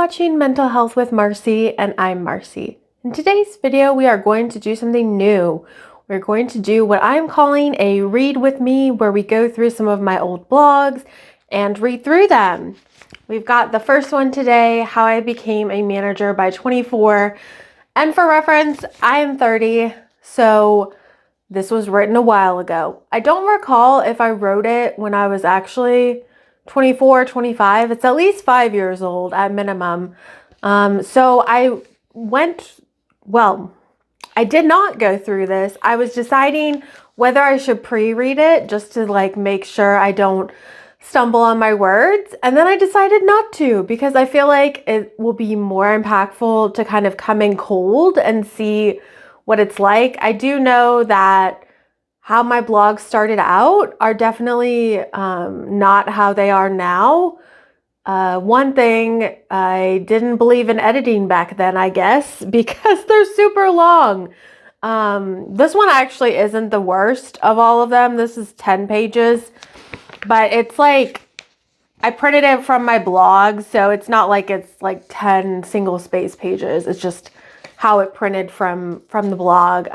watching Mental Health with Marcie, and I'm Marcie. In today's video, we are going to do something new. We're going to do what I'm calling a read with me, where we go through some of my old blogs and read through them. We've got the first one today, How I Became a Manager by 24. And for reference, I am 30, so this was written a while ago. I don't recall if I wrote it when I was actually 24, 25. It's at least 5 years old at minimum. So I did not go through this. I was deciding whether I should pre-read it just to make sure I don't stumble on my words. And then I decided not to, because I feel like it will be more impactful to kind of come in cold and see what it's like. I do know that how my blogs started out are definitely not how they are now. One thing, I didn't believe in editing back then, I guess, because they're super long. This one actually isn't the worst of all of them. This is 10 pages, but it's I printed it from my blog, so it's not like it's 10 single space pages. It's just how it printed from the blog.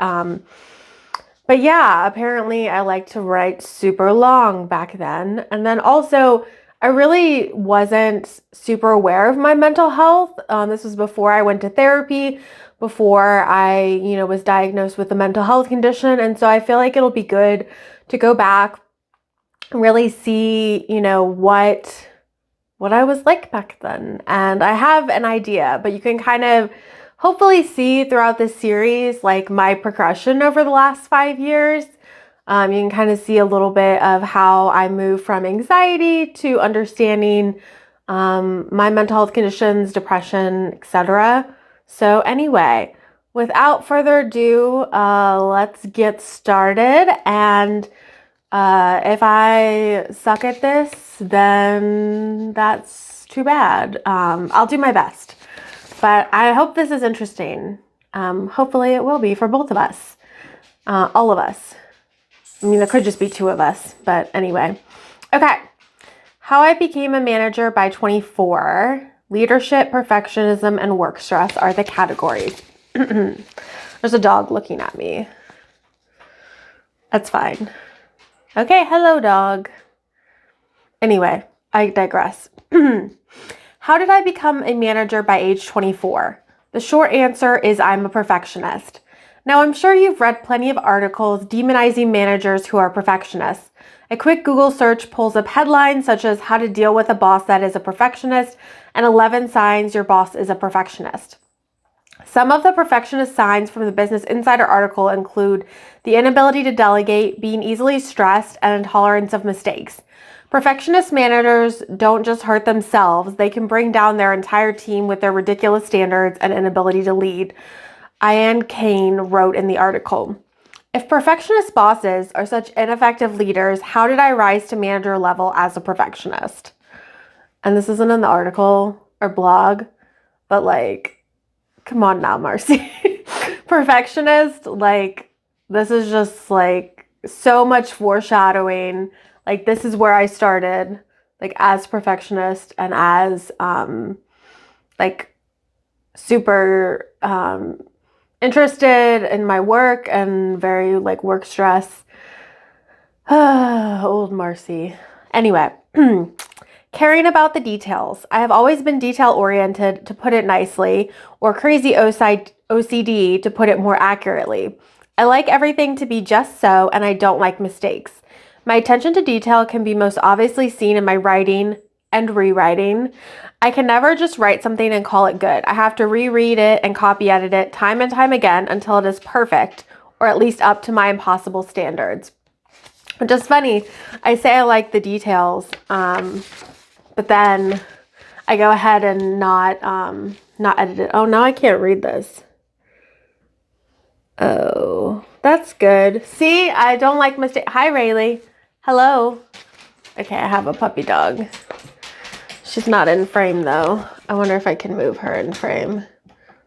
But yeah, apparently I like to write super long back then. And then also, I really wasn't super aware of my mental health. This was before I went to therapy, before I, was diagnosed with a mental health condition. And so I feel like it'll be good to go back and really see, what I was like back then. And I have an idea, but you can kind of hopefully see throughout this series, my progression over the last 5 years. You can kind of see a little bit of how I moved from anxiety to understanding my mental health conditions, depression, etc. So anyway, without further ado, let's get started. And if I suck at this, then that's too bad. I'll do my best. But I hope this is interesting. Hopefully it will be for both of us. All of us. I mean, there could just be two of us, but anyway. Okay. How I Became a Manager by 24. Leadership, perfectionism, and work stress are the categories. There's a dog looking at me. That's fine. Okay, hello, dog. Anyway, I digress. How did I become a manager by age 24? The short answer is I'm a perfectionist. Now, I'm sure you've read plenty of articles demonizing managers who are perfectionists. A quick Google search pulls up headlines such as how to deal with a boss that is a perfectionist and 11 signs your boss is a perfectionist. Some of the perfectionist signs from the Business Insider article include the inability to delegate, being easily stressed, and intolerance of mistakes. Perfectionist managers don't just hurt themselves, they can bring down their entire team with their ridiculous standards and inability to lead. Ian Kane wrote in the article, "If perfectionist bosses are such ineffective leaders, how did I rise to manager level as a perfectionist?" And this isn't in the article or blog, but come on now, Marcie. Perfectionist, this is just so much foreshadowing. This is where I started, as perfectionist and as, super, interested in my work and very, work stress. Old Marcie. Anyway, caring about the details. I have always been detail-oriented, to put it nicely, or crazy OCD, to put it more accurately. I like everything to be just so, and I don't like mistakes. My attention to detail can be most obviously seen in my writing and rewriting. I can never just write something and call it good. I have to reread it and copy edit it time and time again until it is perfect, or at least up to my impossible standards. Which is funny. I say I like the details, but then I go ahead and not edit it. Oh, now I can't read this. Oh, that's good. See, I don't like mistakes. Hi, Rayleigh. Hello. Okay, I have a puppy dog. She's not in frame, though. I wonder if I can move her in frame.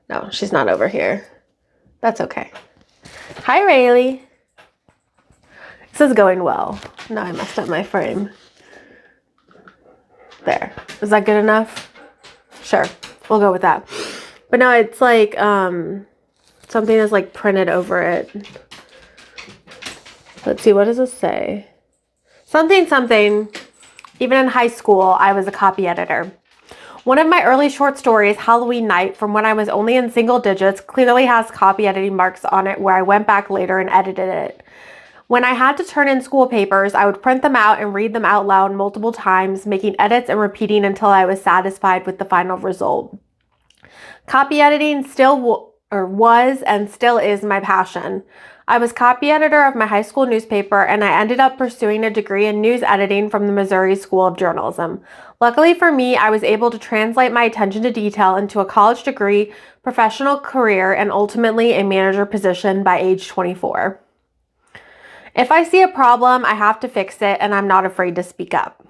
No, she's not over here. That's okay. Hi, Rayleigh. This is going well. No, I messed up my frame. There. Is that good enough? Sure. We'll go with that. But no, it's like something is like printed over it. Let's see, what does this say? Something. Even in high school, I was a copy editor. One of my early short stories, Halloween Night, from when I was only in single digits, clearly has copy editing marks on it where I went back later and edited it. When I had to turn in school papers, I would print them out and read them out loud multiple times, making edits and repeating until I was satisfied with the final result. Copy editing was and still is my passion. I was copy editor of my high school newspaper, and I ended up pursuing a degree in news editing from the Missouri School of Journalism. Luckily for me, I was able to translate my attention to detail into a college degree, professional career, and ultimately a manager position by age 24. If I see a problem, I have to fix it, and I'm not afraid to speak up.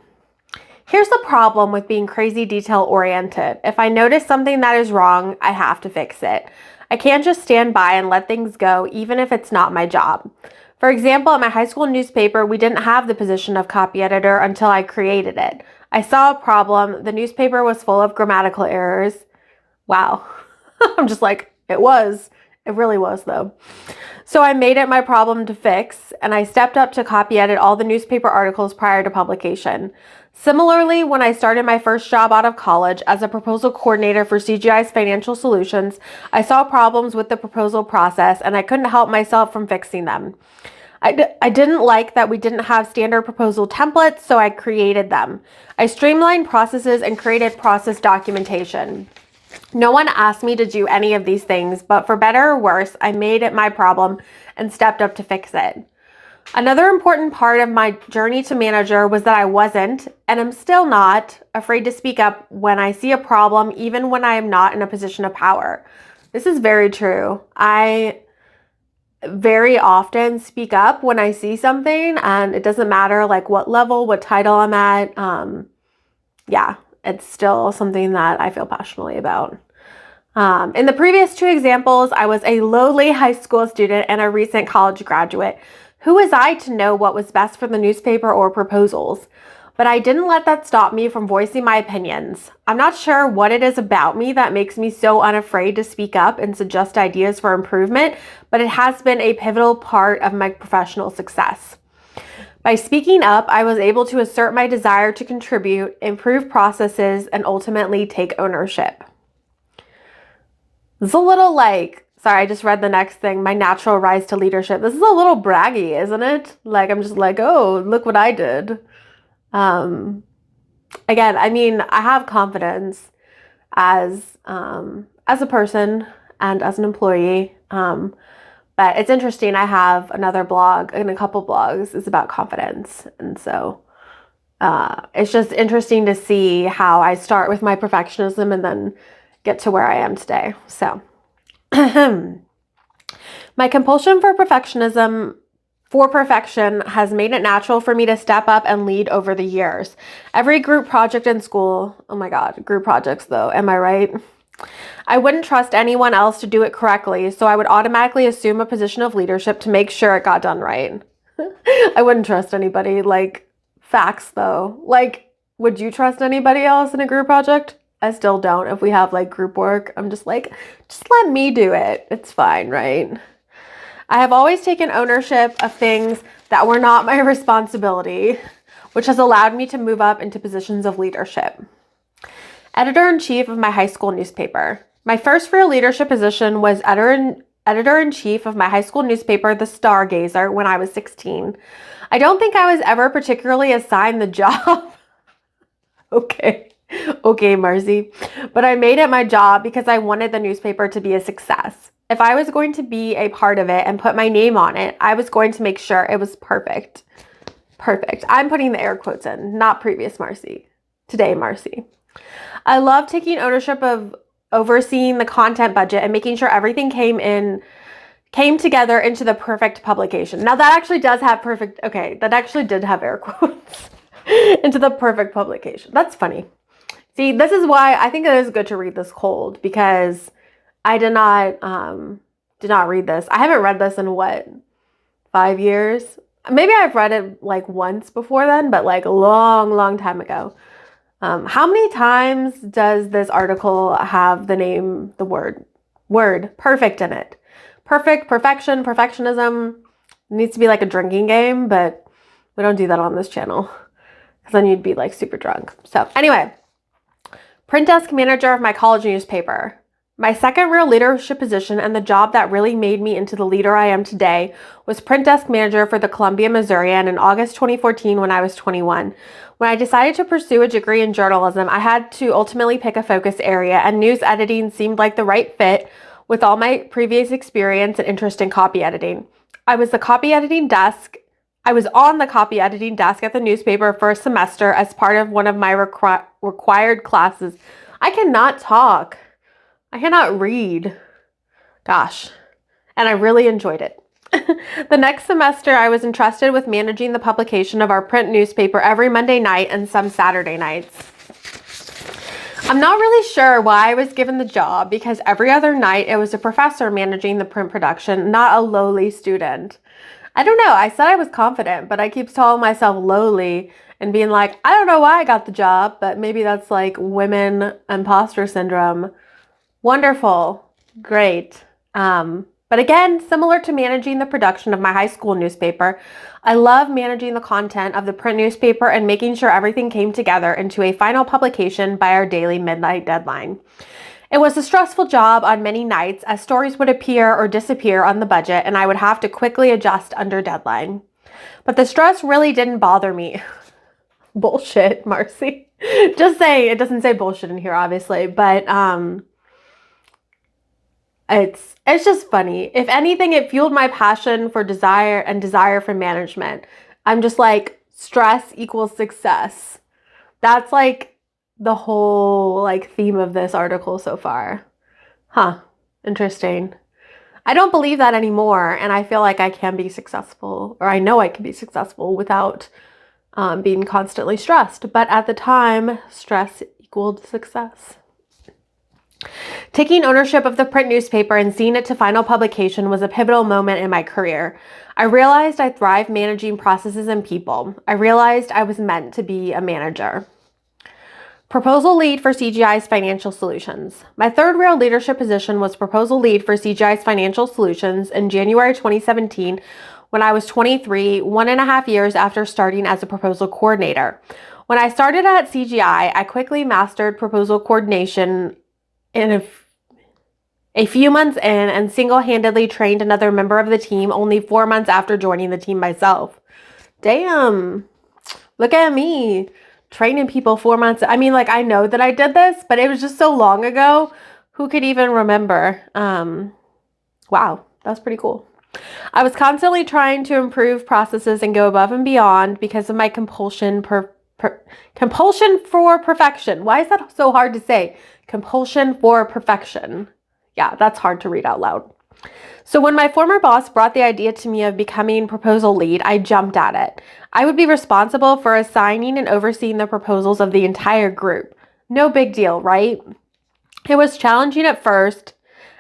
Here's the problem with being crazy detail-oriented. If I notice something that is wrong, I have to fix it. I can't just stand by and let things go, even if it's not my job. For example, at my high school newspaper, we didn't have the position of copy editor until I created it. I saw a problem. The newspaper was full of grammatical errors. Wow. I'm just like, it was. It really was, though. So I made it my problem to fix, and I stepped up to copy edit all the newspaper articles prior to publication. Similarly, when I started my first job out of college as a proposal coordinator for CGI's Financial Solutions, I saw problems with the proposal process, and I couldn't help myself from fixing them. I didn't like that we didn't have standard proposal templates, so I created them. I streamlined processes and created process documentation. No one asked me to do any of these things, but for better or worse, I made it my problem and stepped up to fix it. Another important part of my journey to manager was that I wasn't, and am still not, afraid to speak up when I see a problem, even when I am not in a position of power. This is very true. I very often speak up when I see something, and it doesn't matter like what level, what title I'm at. Yeah, it's still something that I feel passionately about. In the previous two examples, I was a lowly high school student and a recent college graduate. Who was I to know what was best for the newspaper or proposals? But I didn't let that stop me from voicing my opinions. I'm not sure what it is about me that makes me so unafraid to speak up and suggest ideas for improvement, but it has been a pivotal part of my professional success. By speaking up, I was able to assert my desire to contribute, improve processes, and ultimately take ownership. It's a little like, sorry, I just read the next thing, my natural rise to leadership. This is a little braggy, isn't it? Like, I'm just like, oh, look what I did. Again, I mean, I have confidence as a person and as an employee. But it's interesting. I have another blog and a couple blogs is about confidence. And so it's just interesting to see how I start with my perfectionism and then get to where I am today. So my compulsion for perfection has made it natural for me to step up and lead over the years. Every group project in school, oh my God, group projects though, am I right? I wouldn't trust anyone else to do it correctly, so I would automatically assume a position of leadership to make sure it got done right. I wouldn't trust anybody, like, facts though. Like, would you trust anybody else in a group project? I still don't. If we have like group work, I'm just like, just let me do it. It's fine, right? I have always taken ownership of things that were not my responsibility, which has allowed me to move up into positions of leadership. Editor-in-chief of my high school newspaper. My first real leadership position was editor-in-chief of my hcie school newspaper, The Stargazer, when I was 16. I don't think I was ever particularly assigned the job. Okay, Marcie. But I made it my job because I wanted the newspaper to be a success. If I was going to be a part of it and put my name on it, I was going to make sure it was perfect. Perfect. I'm putting the air quotes in, not previous Marcie. Today, Marcie. I love taking ownership of overseeing the content budget and making sure everything came together into the perfect publication. Now that actually does have that actually did have air quotes into the perfect publication. That's funny. See, this is why I think it is good to read this cold, because I did not read this. I haven't read this in 5 years? Maybe I've read it like once before then, but like a long, long time ago. How many times does this article have the word perfect in it? Perfect, perfection, perfectionism. It needs to be like a drinking game, but we don't do that on this channel because then you'd be like super drunk. So anyway, print desk manager of my college newspaper. My second real leadership position and the job that really made me into the leader I am today was print desk manager for the Columbia Missourian in August 2014 when I was 21. When I decided to pursue a degree in journalism, I had to ultimately pick a focus area, and news editing seemed like the right fit with all my previous experience and interest in copy editing. I was on the copy editing desk at the newspaper for a semester as part of one of my required classes. I cannot talk. I cannot read. Gosh. And I really enjoyed it. The next semester, I was entrusted with managing the publication of our print newspaper every Monday night and some Saturday nights. I'm not really sure why I was given the job because every other night it was a professor managing the print production, not a lowly student. I don't know. I said I was confident, but I keep calling myself lowly and being like, I don't know why I got the job, but maybe that's like women imposter syndrome. Wonderful. Great. But again, similar to managing the production of my high school newspaper, I love managing the content of the print newspaper and making sure everything came together into a final publication by our daily midnight deadline. It was a stressful job on many nights as stories would appear or disappear on the budget and I would have to quickly adjust under deadline. But the stress really didn't bother me. Bullshit, Marcie. Just saying, it doesn't say bullshit in here, obviously, but it's just funny. If anything, it fueled my passion for desire for management. I'm just like, stress equals success. That's like the whole like theme of this article so far. Huh. Interesting. I don't believe that anymore, and I feel like I can be successful, or I know I can be successful without being constantly stressed. But at the time, stress equaled success. Taking ownership of the print newspaper and seeing it to final publication was a pivotal moment in my career. I realized I thrive managing processes and people. I realized I was meant to be a manager. Proposal lead for CGI's Financial Solutions. My third real leadership position was proposal lead for CGI's Financial Solutions in January 2017 when I was 23, 1.5 years after starting as a proposal coordinator. When I started at CGI, I quickly mastered proposal coordination in a few months in and single-handedly trained another member of the team only 4 months after joining the team myself. Damn, look at me training people 4 months. I mean, like, I know that I did this, but it was just so long ago. Who could even remember? Wow, that's pretty cool. I was constantly trying to improve processes and go above and beyond because of my compulsion for perfection. Why is that so hard to say? Compulsion for perfection. Yeah, that's hard to read out loud. So when my former boss brought the idea to me of becoming proposal lead, I jumped at it. I would be responsible for assigning and overseeing the proposals of the entire group. No big deal, right? It was challenging at first,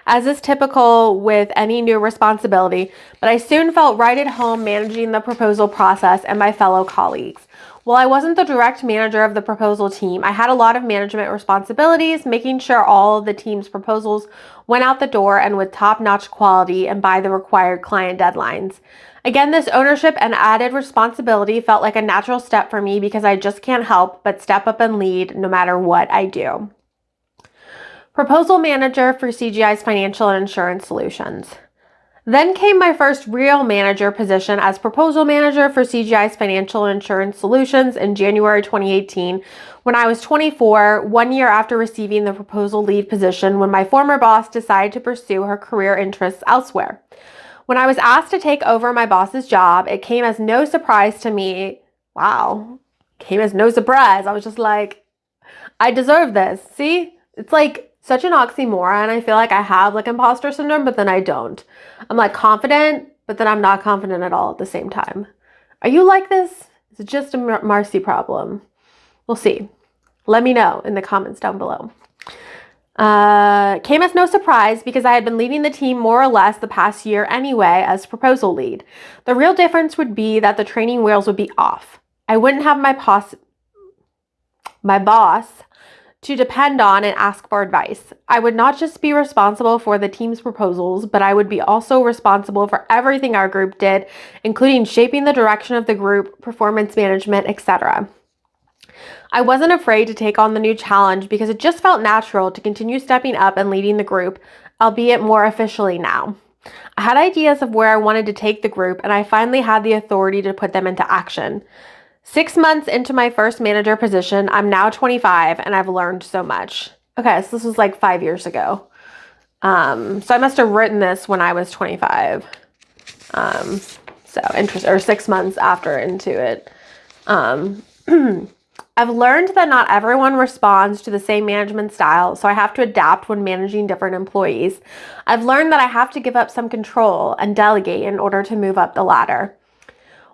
as is typical with any new responsibility, but I soon felt right at home managing the proposal process and my fellow colleagues. While I wasn't the direct manager of the proposal team, I had a lot of management responsibilities, making sure all of the team's proposals went out the door and with top-notch quality and by the required client deadlines. Again, this ownership and added responsibility felt like a natural step for me because I just can't help but step up and lead no matter what I do. Proposal manager for CGI's Financial and Insurance Solutions. Then came my first real manager position as proposal manager for CGI's Financial and Insurance Solutions in January 2018 when I was 24, 1 year after receiving the proposal lead position when my former boss decided to pursue her career interests elsewhere. When I was asked to take over my boss's job, it came as no surprise to me. Wow, came as no surprise. I was just like, I deserve this. See, it's like such an oxymoron. I feel like I have like imposter syndrome, but then I don't. I'm like confident, but then I'm not confident at all at the same time. Are you like this? Is it just a Marcie problem? We'll see. Let me know in the comments down below. Came as no surprise because I had been leading the team more or less the past year anyway as proposal lead. The real difference would be that the training wheels would be off. I wouldn't have my my boss, to depend on and ask for advice. I would not just be responsible for the team's proposals, but I would be also responsible for everything our group did, including shaping the direction of the group, performance management, etc. I wasn't afraid to take on the new challenge because it just felt natural to continue stepping up and leading the group, albeit more officially now. I had ideas of where I wanted to take the group, and I finally had the authority to put them into action. 6 months into my first manager position, I'm now 25 and I've learned so much. Okay, so this was like 5 years ago. So I must have written this when I was 25. So interesting, or 6 months after into it. I've learned that not everyone responds to the same management style, so I have to adapt when managing different employees. I've learned that I have to give up some control and delegate in order to move up the ladder.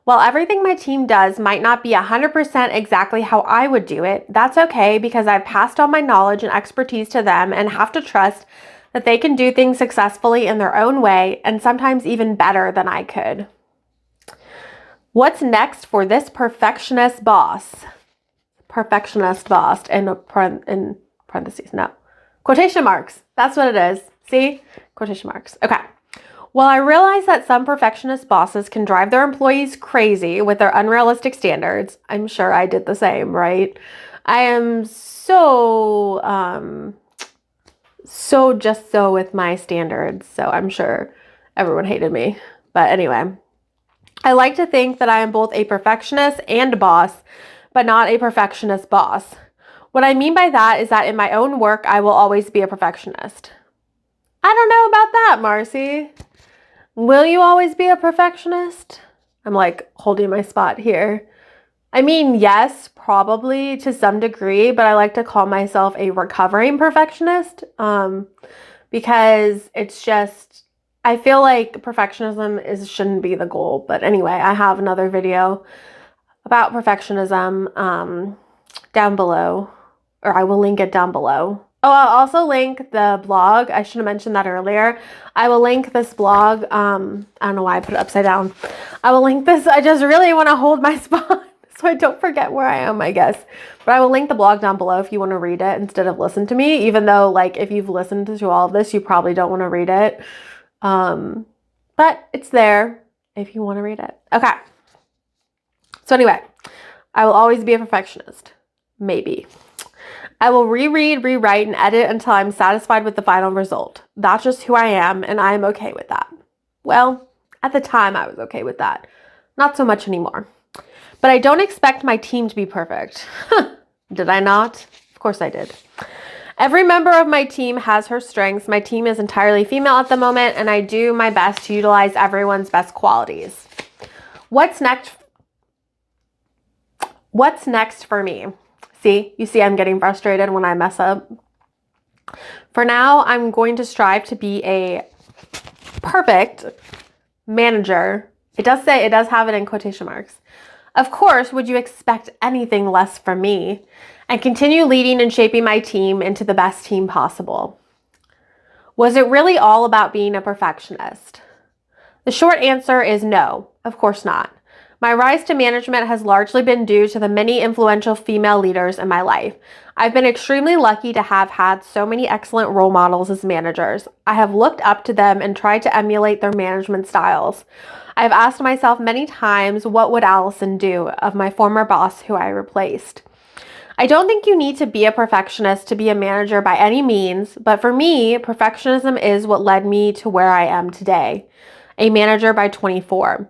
While everything my team does might not be 100% exactly how I would do it, that's okay because I've passed on my knowledge and expertise to them and have to trust that they can do things successfully in their own way and sometimes even better than I could. What's next for this perfectionist boss? Perfectionist boss in parentheses, no. Quotation marks. That's what it is. See? Quotation marks. Okay. Well, I realize that some perfectionist bosses can drive their employees crazy with their unrealistic standards. I'm sure I did the same, right? I am so just so with my standards, so I'm sure everyone hated me. But anyway, I like to think that I am both a perfectionist and a boss, but not a perfectionist boss. What I mean by that is that in my own work, I will always be a perfectionist. I don't know about that, Marcie. Will you always be a perfectionist? I'm like holding my spot here. I mean, yes, probably to some degree, but I like to call myself a recovering perfectionist because it's just, I feel like perfectionism shouldn't be the goal. But anyway, I have another video about perfectionism down below, or I will link it down below. Oh, I'll also link the blog. I should have mentioned that earlier. I will link this blog. I don't know why I put it upside down. I will link this. I just really want to hold my spot so I don't forget where I am, I guess. But I will link the blog down below if you want to read it instead of listen to me, even though like if you've listened to all of this, you probably don't want to read it. But it's there if you want to read it. Okay. So anyway, I will always be a perfectionist. Maybe. I will reread, rewrite, and edit until I'm satisfied with the final result. That's just who I am, and I am okay with that. Well, at the time, I was okay with that. Not so much anymore. But I don't expect my team to be perfect. Did I not? Of course I did. Every member of my team has her strengths. My team is entirely female at the moment, and I do my best to utilize everyone's best qualities. What's next? What's next for me? See, you see I'm getting frustrated when I mess up. For now, I'm going to strive to be a perfect manager. It does have it in quotation marks. Of course, would you expect anything less from me? And continue leading and shaping my team into the best team possible. Was it really all about being a perfectionist? The short answer is no, of course not. My rise to management has largely been due to the many influential female leaders in my life. I've been extremely lucky to have had so many excellent role models as managers. I have looked up to them and tried to emulate their management styles. I've asked myself many times, what would Allison do of my former boss who I replaced? I don't think you need to be a perfectionist to be a manager by any means, but for me, perfectionism is what led me to where I am today, a manager by 24.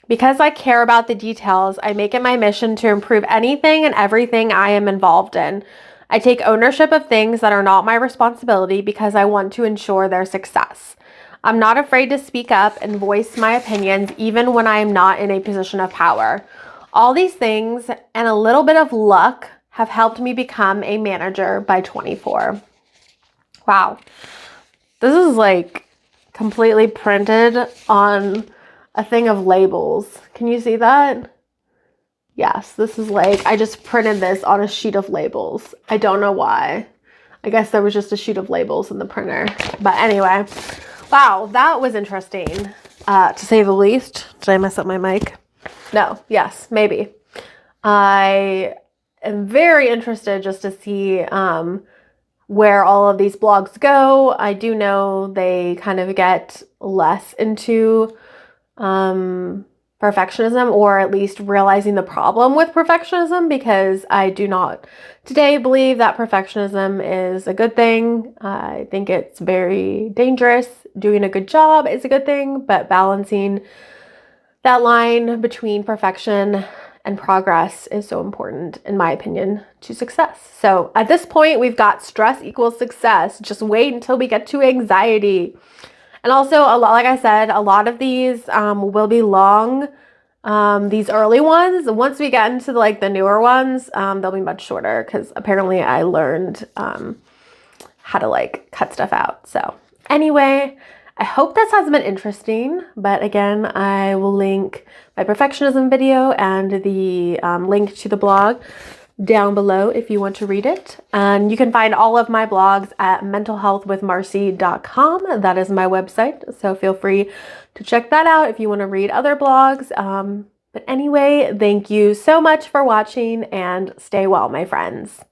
Because I care about the details, I make it my mission to improve anything and everything I am involved in. I take ownership of things that are not my responsibility because I want to ensure their success. I'm not afraid to speak up and voice my opinions even when I am not in a position of power. All these things and a little bit of luck have helped me become a manager by 24. Wow. This is like completely printed on a thing of labels. Can you see that? Yes, this is like, I just printed this on a sheet of labels. I don't know why. I guess there was just a sheet of labels in the printer. But anyway, wow, that was interesting, to say the least. Did I mess up my mic? No, yes, maybe. am very interested just to see where all of these blogs go. I do know they kind of get less into perfectionism, or at least realizing the problem with perfectionism, because I do not today believe that perfectionism is a good thing. I think it's very dangerous. Doing a good job is a good thing, but balancing that line between perfection and progress is so important, in my opinion, to success. So at this point, we've got stress equals success. Just wait until we get to anxiety. And also, a lot, like I said, a lot of these will be long. These early ones, once we get into like the newer ones, they'll be much shorter, because apparently I learned how to like cut stuff out. So anyway, I hope this has been interesting, but again, I will link my perfectionism video and the link to the blog down below if you want to read it. And you can find all of my blogs at mentalhealthwithmarcie.com. That is my website, so feel free to check that out if you want to read other blogs. But anyway, thank you so much for watching, and stay well, my friends.